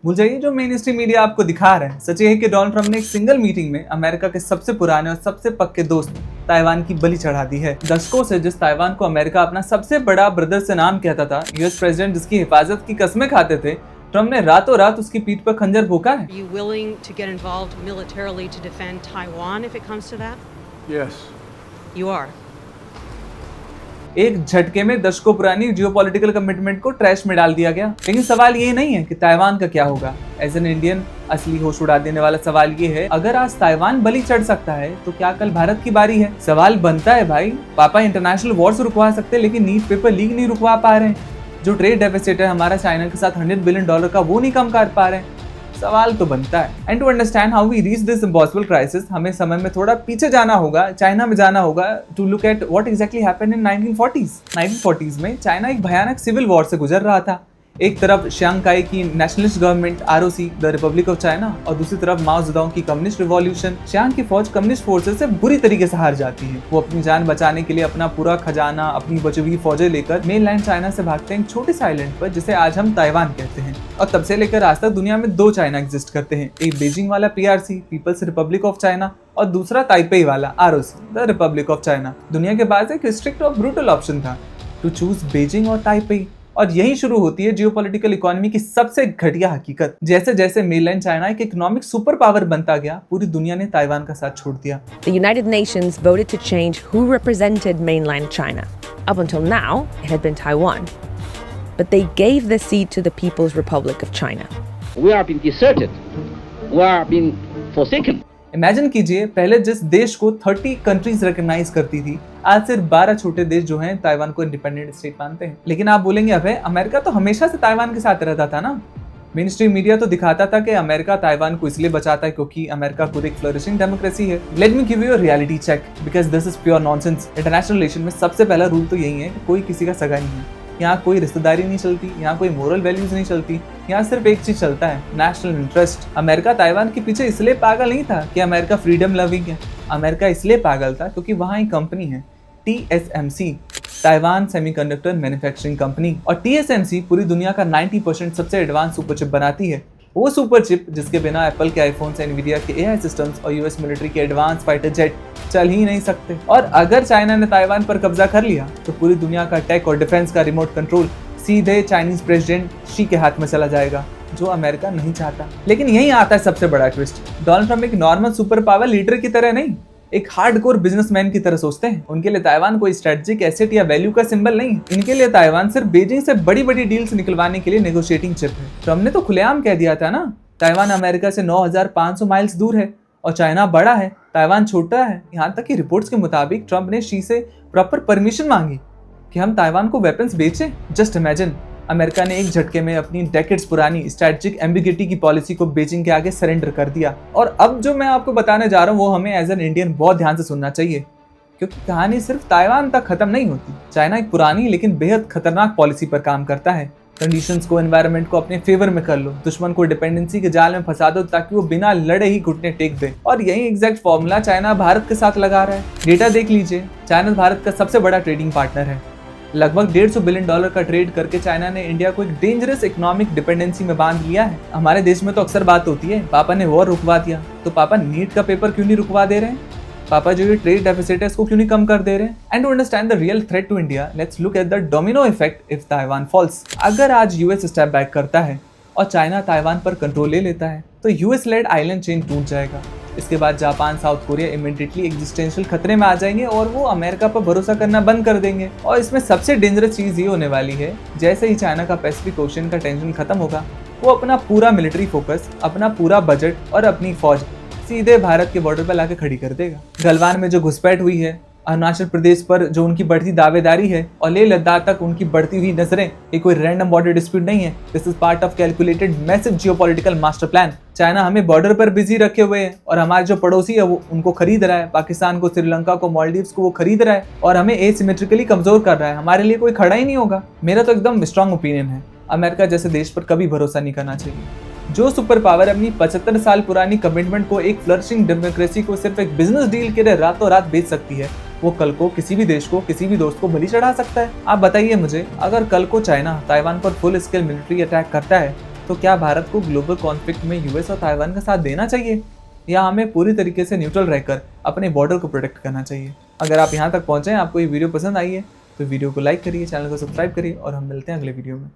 भूल जाइए जो मेन स्ट्रीम मीडिया आपको दिखा रहा है। सच ये है कि डोनाल्ड ट्रंप ने एक सिंगल मीटिंग में अमेरिका के सबसे पुराने और सबसे पक्के दोस्त ताइवान की बलि चढ़ा दी है। दशकों से जिस ताइवान को अमेरिका अपना सबसे बड़ा ब्रदर से नाम कहता था, यूएस प्रेसिडेंट जिसकी हिफाजत की कस्में खाते थे, ट्रंप ने रातों रात उसकी पीठ पर खंजर भोंका है। Are you willing to get involved militarily to defend Taiwan if it comes to that? Yes. You are. एक झटके में दशकों पुरानी जियोपॉलिटिकल कमिटमेंट को ट्रैश में डाल दिया गया। लेकिन सवाल ये नहीं है कि ताइवान का क्या होगा। एज एन इंडियन असली होश उड़ा देने वाला सवाल ये है, अगर आज ताइवान बलि चढ़ सकता है तो क्या कल भारत की बारी है? सवाल बनता है भाई, पापा इंटरनेशनल वॉर्स रुकवा सकते लेकिन नीट पेपर लीक नहीं रुकवा पा रहे हैं। जो ट्रेड डेफिसिट है हमारा चाइना के साथ $100 बिलियन का, वो नहीं कम कर पा रहे हैं। सवाल तो बनता है। And to understand how we reach this impossible crisis, हमें समय में थोड़ा पीछे जाना होगा, चाइना में जाना होगा, to look at what exactly happened in 1940s। 1940s में चाइना एक भयानक सिविल वॉर से गुजर रहा था। एक तरफ शियांग काई की nationalist government ROC the Republic of China, और दूसरी तरफ माओ जेडोंग की कम्युनिस्ट रिवॉल्यूशन। शियांग की फौज कम्युनिस्ट फोर्सेस से बुरी तरीके से हार जाती है। वो अपनी जान बचाने के लिए अपना पूरा खजाना, अपनी बची हुई फौजें लेकर मेनलैंड चाइना से भागते हैं एक छोटे से आइलैंड पर जिसे आज हम ताइवान कहते हैं। और तब से लेकर आज तक दुनिया में 2 चाइना एग्जिस्ट करते हैं, एक बीजिंग वाला PRC People's Republic of China, और दूसरा ताइपेई वाला ROC the Republic of China. दुनिया के पास एक स्ट्रिक्ट और ब्रूटल ऑप्शन था, टू चूज बीजिंग और ताइपेई। और यही शुरू होती है जियोपॉलिटिकल इकोनॉमी की सबसे घटिया हकीकत। जैसे जैसे मेनलैंड चाइना एक इकोनॉमिक सुपर पावर बनता गया, पूरी दुनिया ने ताइवान का साथ छोड़ दिया। The United Nations voted to change who represented mainland China. Up until now, it had been Taiwan. But they gave the seat to the People's Republic of China. We are being deserted. We are being forsaken. Imagine कीजिए, पहले जिस देश को 30 countries recognise करती थी, आज सिर्फ 12 छोटे देश जो हैं ताइवान को इंडिपेंडेंट स्टेट मानते हैं। लेकिन आप बोलेंगे, अबे अमेरिका तो हमेशा से ताइवान के साथ रहता था ना। मेन स्ट्रीम मीडिया तो दिखाता था कि अमेरिका ताइवान को इसलिए बचाता है क्योंकि अमेरिका खुद एक फ्लरिशिंग डेमोक्रेसी है। Let me give you a reality check because this is pure nonsense. International relation में सबसे पहला रूल तो यही है कि कोई किसी का सगा नहीं है। यहाँ कोई रिश्तेदारी नहीं चलती, यहाँ कोई मोरल वैल्यूज नहीं चलती, यहाँ सिर्फ एक चीज चलता है, नेशनल इंटरेस्ट। अमेरिका ताइवान के पीछे इसलिए पागल नहीं था कि अमेरिका फ्रीडम लविंग है। अमेरिका इसलिए पागल था क्योंकि वहाँ एक कंपनी है TSMC, Taiwan semiconductor manufacturing company. और TSMC पूरी दुनिया का 90% सबसे एडवांस सुपर चिप बनाती है। वो सुपर चिप जिसके बिना एप्पल के आईफोन से एनवीडिया के AI सिस्टम्स और US मिलिट्री के एडवांस फाइटर जेट चल ही नहीं सकते। और अगर चाइना ने ताइवान पर कब्जा कर लिया तो पूरी दुनिया का टेक और डिफेंस का रिमोट कंट्रोल सीधे चाइनीज प्रेसिडेंट शी के हाथ में चला जाएगा, जो अमेरिका नहीं चाहता। लेकिन यही आता है सबसे बड़ा ट्विस्ट। डोनाल्ड ट्रंप एक नॉर्मल सुपर पावर लीडर की तरह नहीं, एक हार्डकोर बिजनेसमैन की तरह सोचते हैं। उनके लिए ताइवान कोई स्ट्रेटेजिक एसेट या वैल्यू का सिंबल नहीं है। इनके लिए ताइवान सिर्फ बीजिंग से बड़ी बड़ी डील्स निकलवाने के लिए नेगोशिएटिंग चिप है। ट्रंप ने तो खुलेआम कह दिया था ना, ताइवान अमेरिका से 9,500 माइल्स दूर है और चाइना बड़ा है, ताइवान छोटा है। यहाँ तक कि रिपोर्ट्स के मुताबिक ट्रंप ने शी से प्रॉपर परमिशन मांगी कि हम ताइवान को वेपन्स बेचें। जस्ट इमेजिन, अमेरिका ने एक झटके में अपनी डेकेड्स पुरानी स्ट्रेटेजिक एम्बिगिटी की पॉलिसी को बीजिंग के आगे सरेंडर कर दिया। और अब जो मैं आपको बताने जा रहा हूँ वो हमें एज एन इंडियन बहुत ध्यान से सुनना चाहिए, क्योंकि कहानी सिर्फ ताइवान तक खत्म नहीं होती। चाइना एक पुरानी लेकिन बेहद खतरनाक पॉलिसी पर काम करता है। कंडीशंस को, एनवायरनमेंट को अपने फेवर में कर लो, दुश्मन को डिपेंडेंसी के जाल में फंसा दो ताकि वो बिना लड़े ही घुटने टेक दे। और यही एग्जैक्ट फॉर्मूला चाइना भारत के साथ लगा रहा है। डेटा देख लीजिए, चाइना भारत का सबसे बड़ा ट्रेडिंग पार्टनर है। लगभग $150 बिलियन का ट्रेड करके चाइना ने इंडिया को एक डेंजरस इकोनॉमिक डिपेंडेंसी में बांध लिया है। हमारे देश में तो अक्सर बात होती है, पापा ने वॉर रुकवा दिया, तो पापा नीट का पेपर क्यों नहीं रुकवा दे रहे हैं? पापा जो ये ट्रेड डेफिसिट है इसको क्यों नहीं कम कर दे रहे हैं? And to understand the real threat to India, let's look at the domino effect if Taiwan falls. अगर आज US स्टेप बैक करता है और चाइना ताइवान पर कंट्रोल ले लेता है तो US लेड आइलैंड चेन टूट जाएगा। इसके बाद Japan, south Korea immediately existential खतरे में आ जाएंगे और वो अमेरिका पर भरोसा करना बंद कर देंगे। और इसमें सबसे डेंजरस चीज ये होने वाली है, जैसे ही चाइना का पैसिफिक ओशन का टेंशन खत्म होगा, वो अपना पूरा मिलिट्री फोकस, अपना पूरा बजट और अपनी फौज सीधे भारत के बॉर्डर पर लाके खड़ी कर देगा। गलवान में जो घुसपैठ हुई है, अरुणाचल प्रदेश पर जो उनकी बढ़ती दावेदारी है, और लेह लद्दाख तक उनकी बढ़ती हुई नजरें, ये कोई रैंडम बॉर्डर डिस्प्यूट नहीं है। This is part of calculated massive geopolitical master plan. China हमें बॉर्डर पर बिजी रखे हुए है और हमारे जो पड़ोसी है वो उनको खरीद रहा है। पाकिस्तान को, श्रीलंका को, मालदीव्स को वो खरीद रहा है और हमें एसिमेट्रिकली कमजोर कर रहा है। हमारे लिए कोई खड़ा ही नहीं होगा। मेरा तो एकदम स्ट्रॉन्ग ओपिनियन है, अमेरिका जैसे देश पर कभी भरोसा नहीं करना चाहिए। जो सुपर पावर अपनी 75 साल पुरानी कमिटमेंट को, एक फ्लरिशिंग डेमोक्रेसी को सिर्फ एक बिजनेस डील के लिए रातों रात बेच सकती है, वो कल को किसी भी देश को, किसी भी दोस्त को बलि चढ़ा सकता है। आप बताइए मुझे, अगर कल को चाइना ताइवान पर फुल स्केल मिलिट्री अटैक करता है तो क्या भारत को ग्लोबल कॉन्फ्लिक्ट में यूएस और ताइवान का साथ देना चाहिए या हमें पूरी तरीके से न्यूट्रल रहकर अपने बॉर्डर को प्रोटेक्ट करना चाहिए? अगर आप यहाँ तक पहुँचे हैं, आपको ये वीडियो पसंद आई है तो वीडियो को लाइक करिए, चैनल को सब्सक्राइब करिए और हम मिलते हैं अगले वीडियो में।